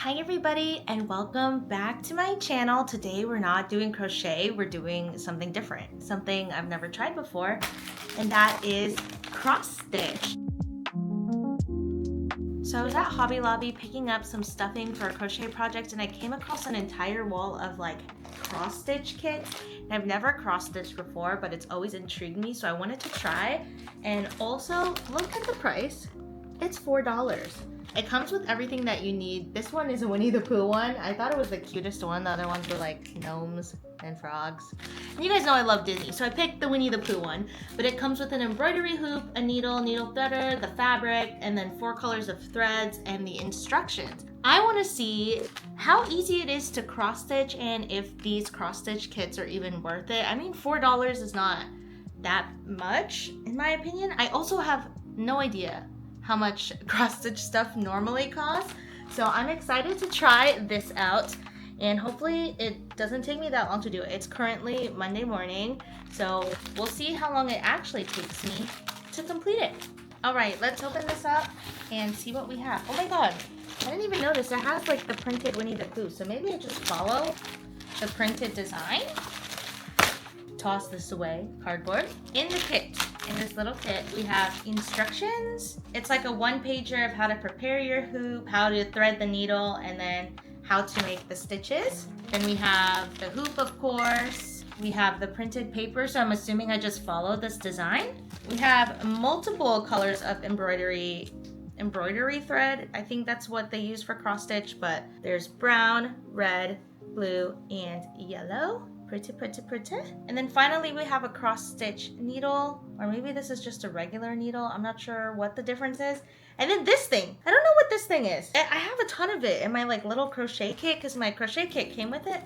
Hi everybody and welcome back to my channel. Today we're not doing crochet, we're doing something different, something I've never tried before, and that is cross stitch. So I was at Hobby Lobby picking up some stuffing for a crochet project and I came across an entire wall of like cross stitch kits. And I've never cross stitched before, but it's always intrigued me, so I wanted to try. And also look at the price, it's $4. It comes with everything that you need. This one is a Winnie the Pooh one. I thought it was the cutest one. The other ones were like gnomes and frogs. And you guys know I love Disney, so I picked the Winnie the Pooh one. But it comes with an embroidery hoop, a needle threader, the fabric, and then 4 colors of threads and the instructions. I want to see how easy it is to cross stitch and if these cross stitch kits are even worth it. I mean, $4 is not that much in my opinion. I also have no idea how much cross stitch stuff normally costs. So I'm excited to try this out and hopefully it doesn't take me that long to do it. It's currently Monday morning, so we'll see how long it actually takes me to complete it. All right, let's open this up and see what we have. Oh my God, I didn't even notice it has like the printed Winnie the Pooh, so maybe I just follow the printed design. Toss this away, cardboard. In the kit, in this little kit, we have instructions. It's like a 1-pager of how to prepare your hoop, how to thread the needle, and then how to make the stitches. Then we have the hoop, of course. We have the printed paper, so I'm assuming I just followed this design. We have multiple colors of embroidery thread. I think that's what they use for cross stitch, but there's brown, red, blue, and yellow. Pretty. And then finally we have a cross stitch needle, or maybe this is just a regular needle. I'm not sure what the difference is. And then this thing, I don't know what this thing is. I have a ton of it in my like little crochet kit because my crochet kit came with it,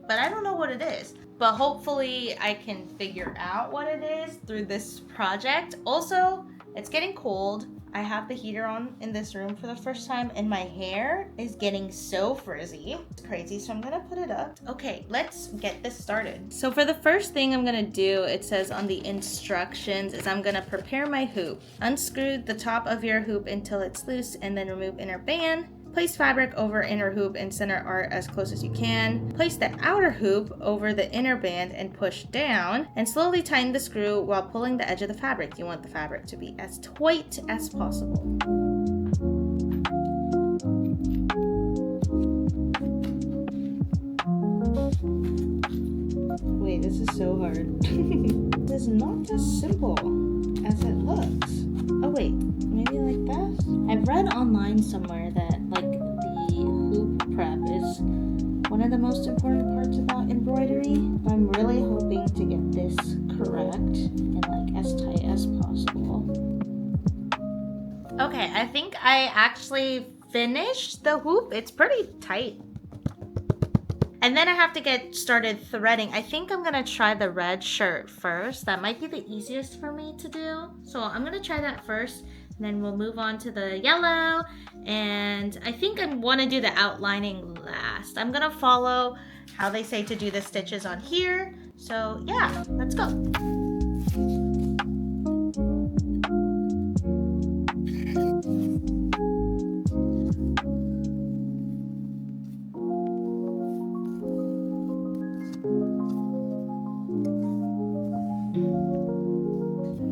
but I don't know what it is. But hopefully I can figure out what it is through this project. Also, it's getting cold. I have the heater on in this room for the first time and my hair is getting so frizzy. It's crazy, so I'm gonna put it up. Okay, let's get this started. So for the first thing I'm gonna do, it says on the instructions, is I'm gonna prepare my hoop. Unscrew the top of your hoop until it's loose and then remove inner band. Place fabric over inner hoop and center art as close as you can. Place the outer hoop over the inner band and push down and slowly tighten the screw while pulling the edge of the fabric. You want the fabric to be as tight as possible. Wait, this is so hard. This is not as simple as it looks. Oh wait, maybe like that? I've read online somewhere that like the hoop prep is one of the most important parts about embroidery. I'm really hoping to get this correct and like as tight as possible. Okay, I think I actually finished the hoop. It's pretty tight. And then I have to get started threading. I think I'm gonna try the red shirt first. That might be the easiest for me to do. So I'm gonna try that first, and then we'll move on to the yellow. And I think I wanna do the outlining last. I'm gonna follow how they say to do the stitches on here. So yeah, let's go.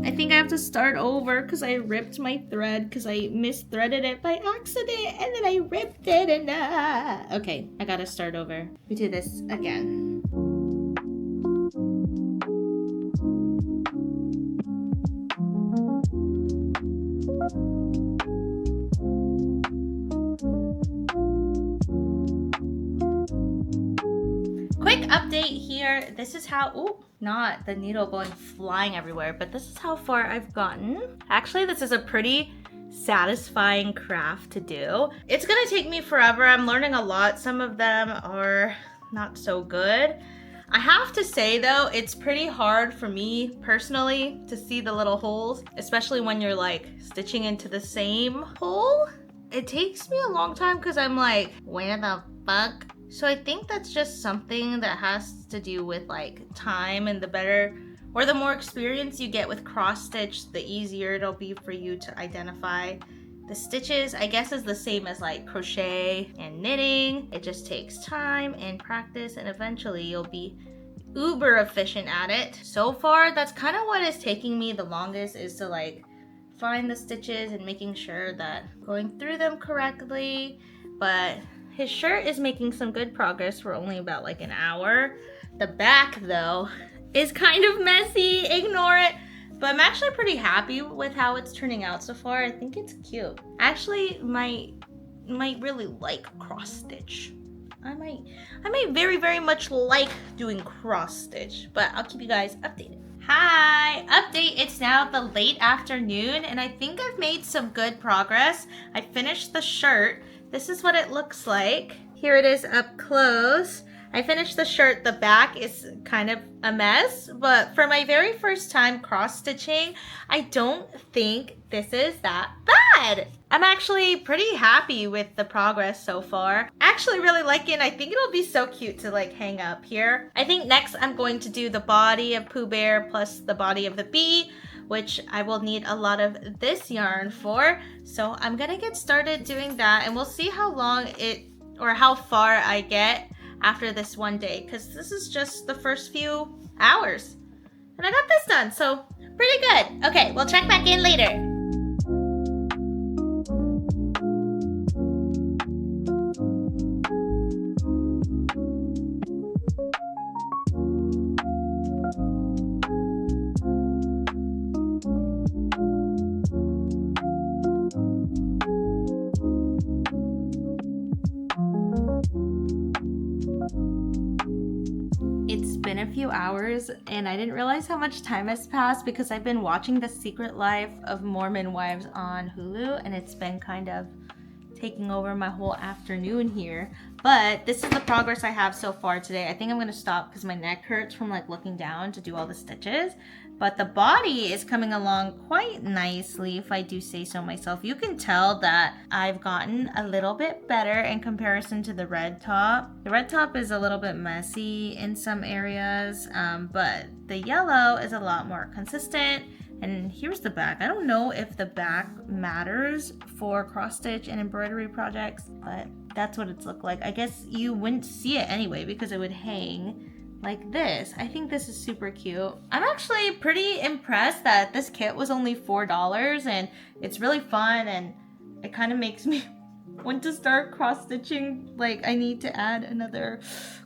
I think I have to start over because I ripped my thread because I misthreaded it by accident and then I ripped it and okay, I gotta start over. We do this again. Quick update here. This is how, not the needle going flying everywhere, but this is how far I've gotten. Actually, this is a pretty satisfying craft to do. It's gonna take me forever. I'm learning a lot. Some of them are not so good. I have to say though, it's pretty hard for me personally to see the little holes, especially when you're like stitching into the same hole. It takes me a long time because I'm like, where the fuck? So I think that's just something that has to do with like time, and the better or the more experience you get with cross stitch, the easier it'll be for you to identify The stitches, I guess, is the same as like crochet and knitting. It just takes time and practice, and eventually you'll be uber efficient at it. So far, that's kind of what is taking me the longest, is to like find the stitches and making sure that going through them correctly. But his shirt is making some good progress for only about like an hour. The back though is kind of messy, ignore it. But I'm actually pretty happy with how it's turning out so far. I think it's cute. Actually, might really like cross stitch. I might very, very much like doing cross stitch, but I'll keep you guys updated. Hi, update, it's now the late afternoon and I think I've made some good progress. I finished the shirt. This is what it looks like. Here it is up close. I finished the shirt. The back is kind of a mess, but for my very first time cross stitching, I don't think this is that bad. I'm actually pretty happy with the progress so far. I actually really like it. I think it'll be so cute to like hang up here. I think next I'm going to do the body of Pooh Bear plus the body of the bee, which I will need a lot of this yarn for. So I'm gonna get started doing that and we'll see how long or how far I get after this one day, because this is just the first few hours and I got this done, so pretty good. Okay, we'll check back in later. It's been a few hours and I didn't realize how much time has passed because I've been watching The Secret Life of Mormon Wives on Hulu and it's been kind of taking over my whole afternoon here. But this is the progress I have so far today. I think I'm gonna stop because my neck hurts from like looking down to do all the stitches. But the body is coming along quite nicely, if I do say so myself. You can tell that I've gotten a little bit better in comparison to the red top. The red top is a little bit messy in some areas, but the yellow is a lot more consistent. And here's the back. I don't know if the back matters for cross stitch and embroidery projects, but that's what it's looked like. I guess you wouldn't see it anyway because it would hang like this. I think this is super cute. I'm actually pretty impressed that this kit was only $4 and it's really fun and it kind of makes me want to start cross stitching. Like I need to add another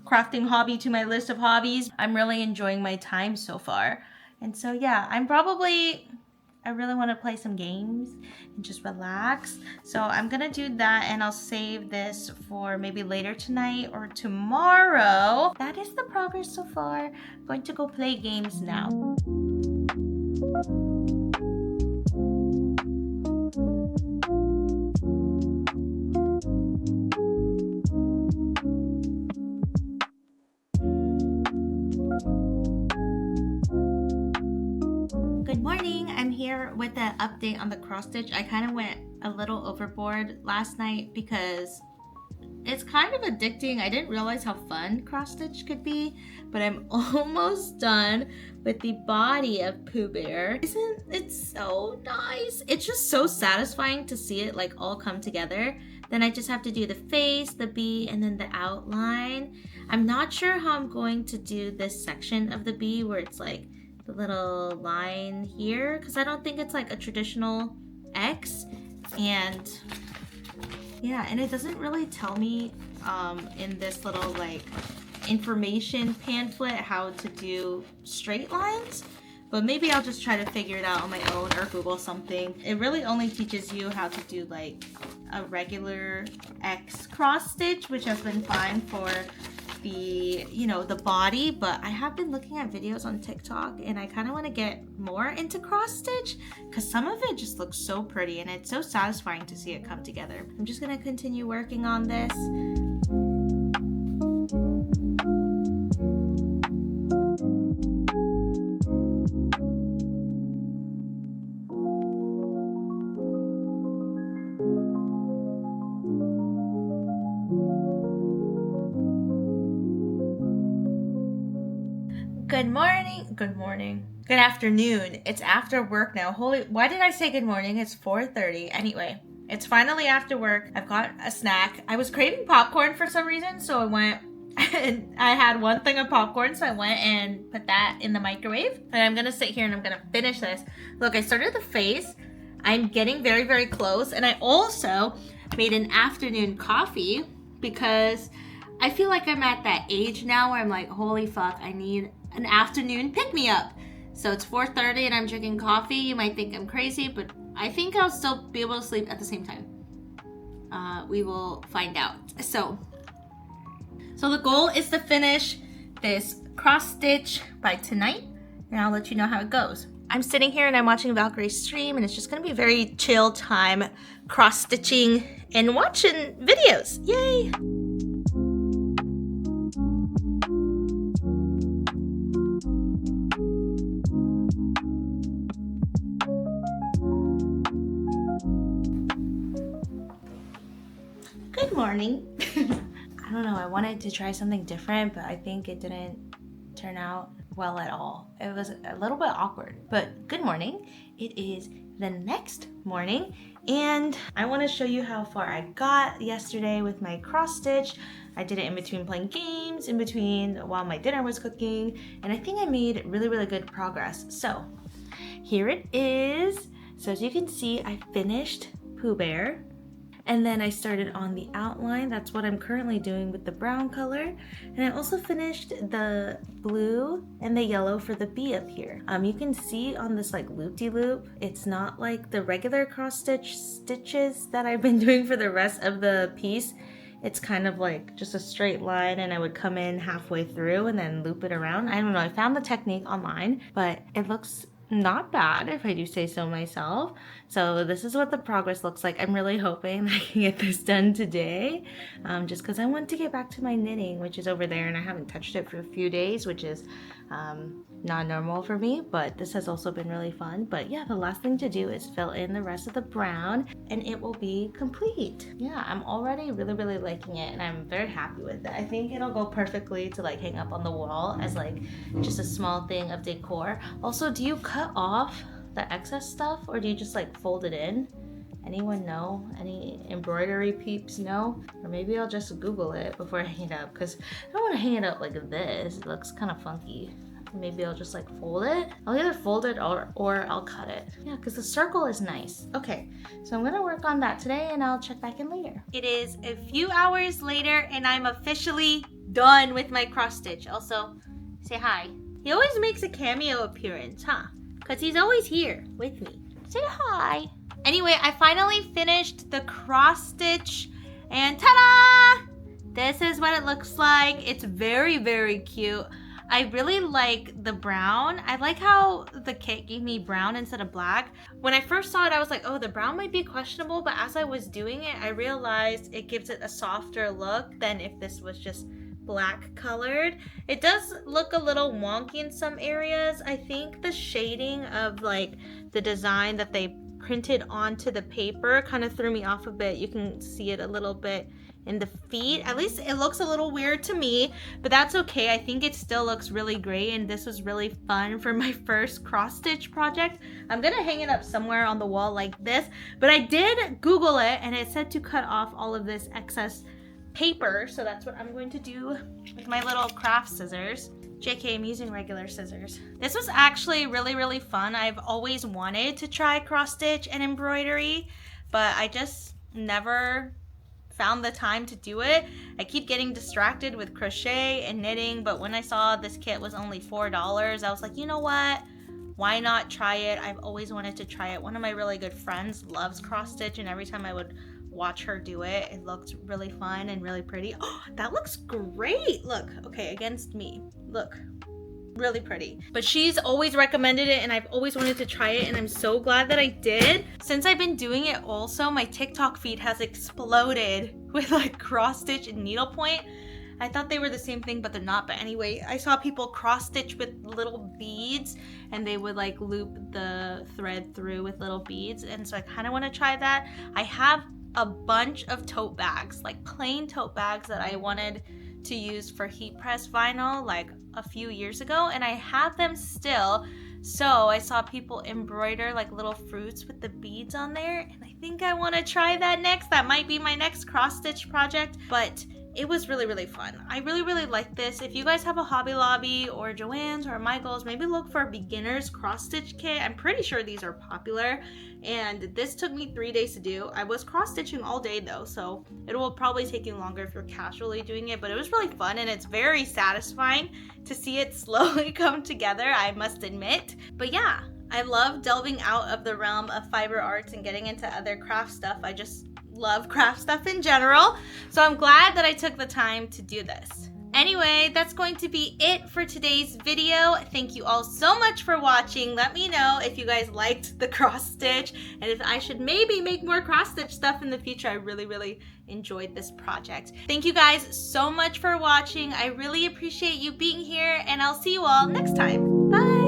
crafting hobby to my list of hobbies. I'm really enjoying my time so far. And so yeah, I really want to play some games and just relax. So I'm gonna do that and I'll save this for maybe later tonight or tomorrow. That is the progress so far. I'm going to go play games now. Good morning, I'm here with an update on the cross stitch. I kind of went a little overboard last night because it's kind of addicting. I didn't realize how fun cross stitch could be, but I'm almost done with the body of Pooh Bear. Isn't it so nice? It's just so satisfying to see it like all come together. Then I just have to do the face, the bee, and then the outline. I'm not sure how I'm going to do this section of the bee where it's like the little line here, because I don't think it's like a traditional X. And yeah, and it doesn't really tell me in this little like information pamphlet how to do straight lines, but maybe I'll just try to figure it out on my own or Google something. It really only teaches you how to do like a regular X cross stitch, which has been fine for the, you know, the body, but I have been looking at videos on TikTok and I kind of want to get more into cross stitch because some of it just looks so pretty and it's so satisfying to see it come together. I'm just going to continue working on this. Good afternoon. It's after work now. Why did I say good morning? It's 4:30. Anyway, It's finally after work. I've got a snack. I was craving popcorn for some reason, so I went and I had one thing of popcorn, so I went and put that in the microwave. And I'm gonna sit here and I'm gonna finish this. Look, I started the face. I'm getting very, very close. And I also made an afternoon coffee because I feel like I'm at that age now where I'm like, holy fuck, I need an afternoon pick-me-up. So it's 4:30 and I'm drinking coffee. You might think I'm crazy, but I think I'll still be able to sleep at the same time. We will find out. So the goal is to finish this cross stitch by tonight, and I'll let you know how it goes. I'm sitting here and I'm watching Valkyrie's stream, and it's just gonna be a very chill time cross stitching and watching videos. Yay! Good morning. I don't know, I wanted to try something different, but I think it didn't turn out well at all. It was a little bit awkward, but good morning. It is the next morning, and I want to show you how far I got yesterday with my cross stitch. I did it in between playing games, in between while my dinner was cooking, and I think I made really, really good progress. So here it is. So as you can see, I finished Pooh Bear. And then I started on the outline. That's what I'm currently doing with the brown color. And I also finished the blue and the yellow for the bee up here. You can see on this like loop-de-loop, it's not like the regular cross stitch stitches that I've been doing for the rest of the piece. It's kind of like just a straight line, and I would come in halfway through and then loop it around. I don't know, I found the technique online, but it looks not bad if I do say so myself. So this is what the progress looks like. I'm really hoping I can get this done today, just because I want to get back to my knitting, which is over there, and I haven't touched it for a few days, which is not normal for me, but this has also been really fun. But yeah, the last thing to do is fill in the rest of the brown and it will be complete. Yeah, I'm already really, really liking it, and I'm very happy with it. I think it'll go perfectly to like hang up on the wall as like just a small thing of decor. Also, do you cut off the excess stuff, or do you just like fold it in? Anyone know? Any embroidery peeps know? Or maybe I'll just Google it before I hang it up, because I don't want to hang it up like this. It looks kind of funky. Maybe I'll just like fold it. I'll either fold it or I'll cut it. Yeah, because the circle is nice. Okay, so I'm gonna work on that today, and I'll check back in later. It is a few hours later, and I'm officially done with my cross stitch. Also, say hi. He always makes a cameo appearance, huh? Because he's always here with me. Say hi. Anyway, I finally finished the cross stitch, and ta-da! This is what it looks like. It's very, very cute. I really like the brown. I like how the kit gave me brown instead of black. When I first saw it, I was like, oh, the brown might be questionable, but as I was doing it, I realized it gives it a softer look than if this was just black colored. It does look a little wonky in some areas. I think the shading of like the design that they printed onto the paper kind of threw me off a bit. You can see it a little bit in the feet. At least it looks a little weird to me, but that's okay. I think it still looks really great, and this was really fun for my first cross stitch project. I'm gonna hang it up somewhere on the wall like this, but I did Google it, and it said to cut off all of this excess paper, so that's what I'm going to do with my little craft scissors. JK, I'm using regular scissors. This was actually really, really fun. I've always wanted to try cross stitch and embroidery, but I just never found the time to do it. I keep getting distracted with crochet and knitting, but when I saw this kit was only $4, I was like, you know what? Why not try it? I've always wanted to try it. One of my really good friends loves cross stitch, and every time I would watch her do it, it looked really fun and really pretty. Oh, that looks great. Look, okay, against me. Look, really pretty. But she's always recommended it, and I've always wanted to try it, and I'm so glad that I did. Since I've been doing it also, my TikTok feed has exploded with like cross stitch and needlepoint. I thought they were the same thing, but they're not. But anyway, I saw people cross stitch with little beads, and they would like loop the thread through with little beads, and so I kind of want to try that. I have a bunch of tote bags, like plain tote bags that I wanted to use for heat press vinyl like a few years ago, and I have them still. So I saw people embroider like little fruits with the beads on there, and I think I want to try that next. That might be my next cross stitch project, but it was really, really fun. I really, really like this. If you guys have a Hobby Lobby or Joann's or Michael's, maybe look for a beginner's cross stitch kit. I'm pretty sure these are popular, and this took me 3 days to do. I was cross stitching all day though, so it will probably take you longer if you're casually doing it, but it was really fun and it's very satisfying to see it slowly come together, I must admit. But yeah, I love delving out of the realm of fiber arts and getting into other craft stuff. I just love craft stuff in general, so I'm glad that I took the time to do this. Anyway, that's going to be it for today's video. Thank you all so much for watching. Let me know if you guys liked the cross stitch and if I should maybe make more cross stitch stuff in the future. I really, really enjoyed this project. Thank you guys so much for watching. I really appreciate you being here, and I'll see you all next time. Bye!